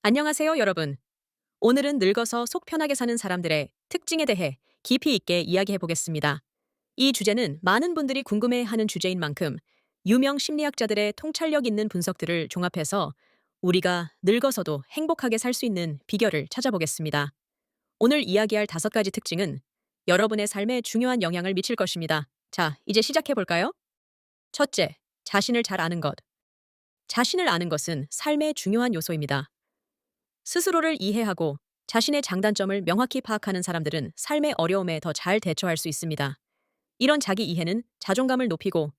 안녕하세요, 여러분. 오늘은 늙어서 속 편하게 사는 사람들의 특징에 대해 깊이 있게 이야기해 보겠습니다. 이 주제는 많은 분들이 궁금해하는 주제인 만큼 유명 심리학자들의 통찰력 있는 분석들을 종합해서 우리가 늙어서도 행복하게 살 수 있는 비결을 찾아보겠습니다. 오늘 이야기할 5가지 특징은 여러분의 삶에 중요한 영향을 미칠 것입니다. 자, 이제 시작해 볼까요? 첫째, 자신을 잘 아는 것. 자신을 아는 것은 삶의 중요한 요소입니다. 스스로를 이해하고 자신의 장단점을 명확히 파악하는 사람들은 삶의 어려움에 더 잘 대처할 수 있습니다. 이런 자기 이해는 자존감을 높이고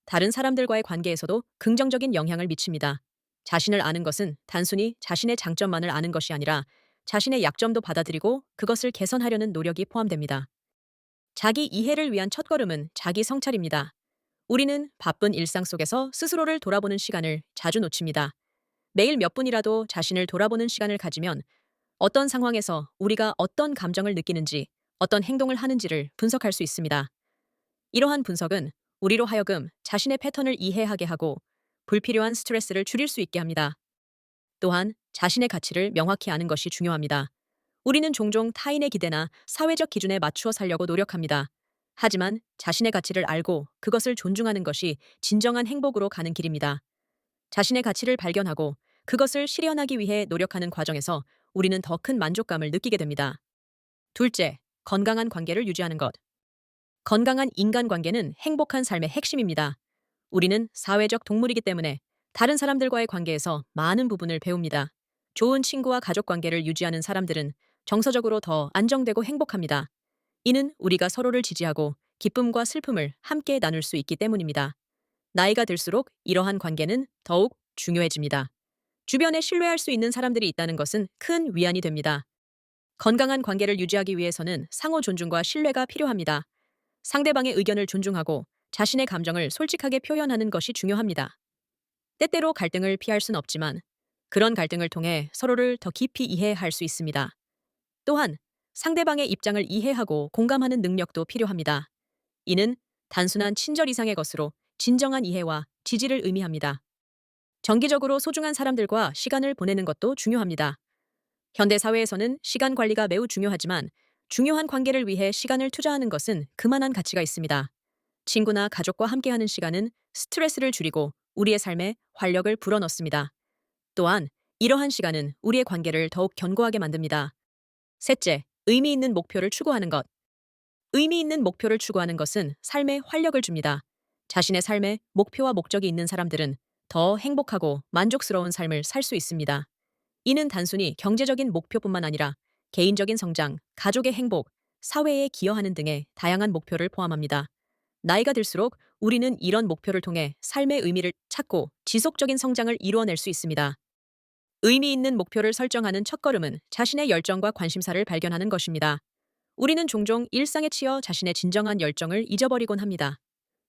다른 사람들과의 관계에서도 긍정적인 영향을 미칩니다. 자신을 아는 것은 단순히 자신의 장점만을 아는 것이 아니라 자신의 약점도 받아들이고 그것을 개선하려는 노력이 포함됩니다. 자기 이해를 위한 첫걸음은 자기 성찰입니다. 우리는 바쁜 일상 속에서 스스로를 돌아보는 시간을 자주 놓칩니다. 매일 몇 분이라도 자신을 돌아보는 시간을 가지면 어떤 상황에서 우리가 어떤 감정을 느끼는지, 어떤 행동을 하는지를 분석할 수 있습니다. 이러한 분석은 우리로 하여금 자신의 패턴을 이해하게 하고 불필요한 스트레스를 줄일 수 있게 합니다. 또한 자신의 가치를 명확히 아는 것이 중요합니다. 우리는 종종 타인의 기대나 사회적 기준에 맞추어 살려고 노력합니다. 하지만 자신의 가치를 알고 그것을 존중하는 것이 진정한 행복으로 가는 길입니다. 자신의 가치를 발견하고 그것을 실현하기 위해 노력하는 과정에서 우리는 더 큰 만족감을 느끼게 됩니다. 둘째, 건강한 관계를 유지하는 것. 건강한 인간관계는 행복한 삶의 핵심입니다. 우리는 사회적 동물이기 때문에 다른 사람들과의 관계에서 많은 부분을 배웁니다. 좋은 친구와 가족 관계를 유지하는 사람들은 정서적으로 더 안정되고 행복합니다. 이는 우리가 서로를 지지하고 기쁨과 슬픔을 함께 나눌 수 있기 때문입니다. 나이가 들수록 이러한 관계는 더욱 중요해집니다. 주변에 신뢰할 수 있는 사람들이 있다는 것은 큰 위안이 됩니다. 건강한 관계를 유지하기 위해서는 상호 존중과 신뢰가 필요합니다. 상대방의 의견을 존중하고 자신의 감정을 솔직하게 표현하는 것이 중요합니다. 때때로 갈등을 피할 순 없지만 그런 갈등을 통해 서로를 더 깊이 이해할 수 있습니다. 또한 상대방의 입장을 이해하고 공감하는 능력도 필요합니다. 이는 단순한 친절 이상의 것으로 진정한 이해와 지지를 의미합니다. 정기적으로 소중한 사람들과 시간을 보내는 것도 중요합니다. 현대 사회에서는 시간 관리가 매우 중요하지만 중요한 관계를 위해 시간을 투자하는 것은 그만한 가치가 있습니다. 친구나 가족과 함께하는 시간은 스트레스를 줄이고 우리의 삶에 활력을 불어넣습니다. 또한 이러한 시간은 우리의 관계를 더욱 견고하게 만듭니다. 셋째, 의미 있는 목표를 추구하는 것. 의미 있는 목표를 추구하는 것은 삶에 활력을 줍니다. 자신의 삶에 목표와 목적이 있는 사람들은 더 행복하고 만족스러운 삶을 살 수 있습니다. 이는 단순히 경제적인 목표뿐만 아니라 개인적인 성장, 가족의 행복, 사회에 기여하는 등의 다양한 목표를 포함합니다. 나이가 들수록 우리는 이런 목표를 통해 삶의 의미를 찾고 지속적인 성장을 이루어낼 수 있습니다. 의미 있는 목표를 설정하는 첫걸음은 자신의 열정과 관심사를 발견하는 것입니다. 우리는 종종 일상에 치여 자신의 진정한 열정을 잊어버리곤 합니다.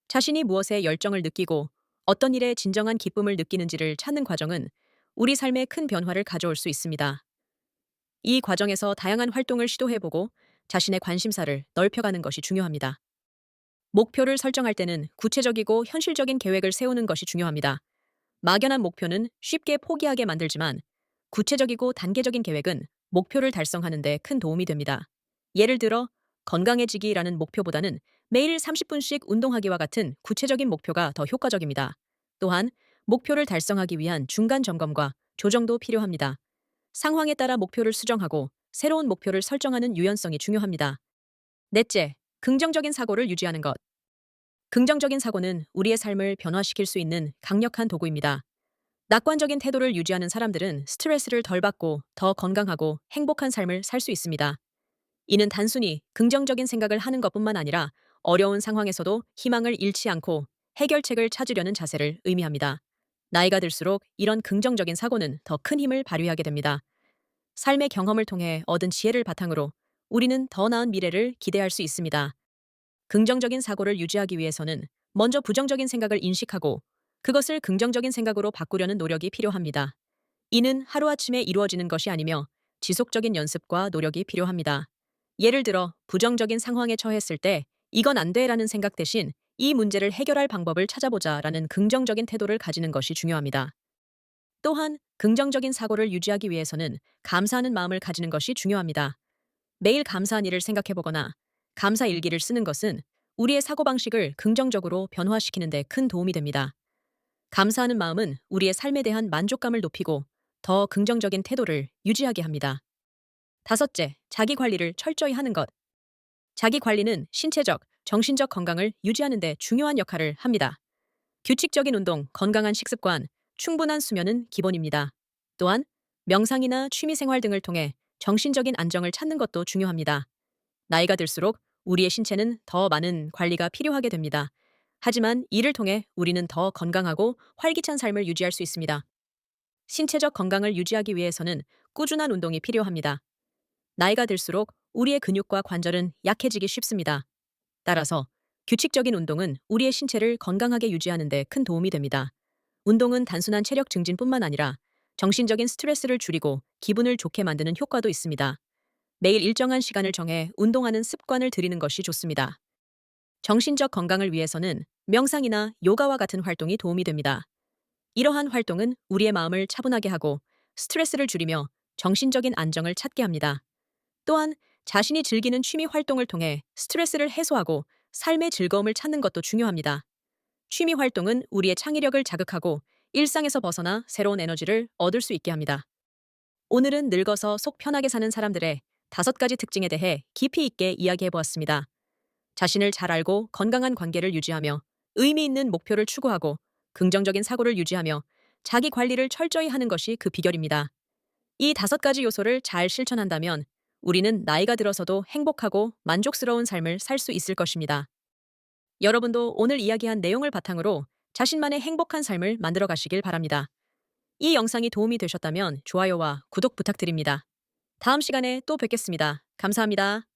자신이 무엇에 열정을 느끼고 어떤 일에 진정한 기쁨을 느끼는지를 찾는 과정은 우리 삶에 큰 변화를 가져올 수 있습니다. 이 과정에서 다양한 활동을 시도해보고 자신의 관심사를 넓혀가는 것이 중요합니다. 목표를 설정할 때는 구체적이고 현실적인 계획을 세우는 것이 중요합니다. 막연한 목표는 쉽게 포기하게 만들지만 구체적이고 단계적인 계획은 목표를 달성하는 데 큰 도움이 됩니다. 예를 들어 건강해지기라는 목표보다는 매일 30분씩 운동하기와 같은 구체적인 목표가 더 효과적입니다. 또한 목표를 달성하기 위한 중간 점검과 조정도 필요합니다. 상황에 따라 목표를 수정하고 새로운 목표를 설정하는 유연성이 중요합니다. 넷째, 긍정적인 사고를 유지하는 것. 긍정적인 사고는 우리의 삶을 변화시킬 수 있는 강력한 도구입니다. 낙관적인 태도를 유지하는 사람들은 스트레스를 덜 받고 더 건강하고 행복한 삶을 살 수 있습니다. 이는 단순히 긍정적인 생각을 하는 것뿐만 아니라 어려운 상황에서도 희망을 잃지 않고 해결책을 찾으려는 자세를 의미합니다. 나이가 들수록 이런 긍정적인 사고는 더 큰 힘을 발휘하게 됩니다. 삶의 경험을 통해 얻은 지혜를 바탕으로 우리는 더 나은 미래를 기대할 수 있습니다. 긍정적인 사고를 유지하기 위해서는 먼저 부정적인 생각을 인식하고 그것을 긍정적인 생각으로 바꾸려는 노력이 필요합니다. 이는 하루아침에 이루어지는 것이 아니며 지속적인 연습과 노력이 필요합니다. 예를 들어 부정적인 상황에 처했을 때 이건 안 돼라는 생각 대신 이 문제를 해결할 방법을 찾아보자라는 긍정적인 태도를 가지는 것이 중요합니다. 또한 긍정적인 사고를 유지하기 위해서는 감사하는 마음을 가지는 것이 중요합니다. 매일 감사한 일을 생각해 보거나 감사 일기를 쓰는 것은 우리의 사고방식을 긍정적으로 변화시키는 데 큰 도움이 됩니다. 감사하는 마음은 우리의 삶에 대한 만족감을 높이고 더 긍정적인 태도를 유지하게 합니다. 다섯째, 자기 관리를 철저히 하는 것. 자기 관리는 신체적, 정신적 건강을 유지하는 데 중요한 역할을 합니다. 규칙적인 운동, 건강한 식습관, 충분한 수면은 기본입니다. 또한 명상이나 취미 생활 등을 통해 정신적인 안정을 찾는 것도 중요합니다. 나이가 들수록 우리의 신체는 더 많은 관리가 필요하게 됩니다. 하지만 이를 통해 우리는 더 건강하고 활기찬 삶을 유지할 수 있습니다. 신체적 건강을 유지하기 위해서는 꾸준한 운동이 필요합니다. 나이가 들수록 우리의 근육과 관절은 약해지기 쉽습니다. 따라서 규칙적인 운동은 우리의 신체를 건강하게 유지하는 데 큰 도움이 됩니다. 운동은 단순한 체력 증진뿐만 아니라 정신적인 스트레스를 줄이고 기분을 좋게 만드는 효과도 있습니다. 매일 일정한 시간을 정해 운동하는 습관을 들이는 것이 좋습니다. 정신적 건강을 위해서는 명상이나 요가와 같은 활동이 도움이 됩니다. 이러한 활동은 우리의 마음을 차분하게 하고 스트레스를 줄이며 정신적인 안정을 찾게 합니다. 또한 자신이 즐기는 취미 활동을 통해 스트레스를 해소하고 삶의 즐거움을 찾는 것도 중요합니다. 취미 활동은 우리의 창의력을 자극하고 일상에서 벗어나 새로운 에너지를 얻을 수 있게 합니다. 오늘은 늙어서 속 편하게 사는 사람들의 5가지 특징에 대해 깊이 있게 이야기해 보았습니다. 자신을 잘 알고 건강한 관계를 유지하며 의미 있는 목표를 추구하고 긍정적인 사고를 유지하며 자기 관리를 철저히 하는 것이 그 비결입니다. 이 5가지 요소를 잘 실천한다면 우리는 나이가 들어서도 행복하고 만족스러운 삶을 살 수 있을 것입니다. 여러분도 오늘 이야기한 내용을 바탕으로 자신만의 행복한 삶을 만들어 가시길 바랍니다. 이 영상이 도움이 되셨다면 좋아요와 구독 부탁드립니다. 다음 시간에 또 뵙겠습니다. 감사합니다.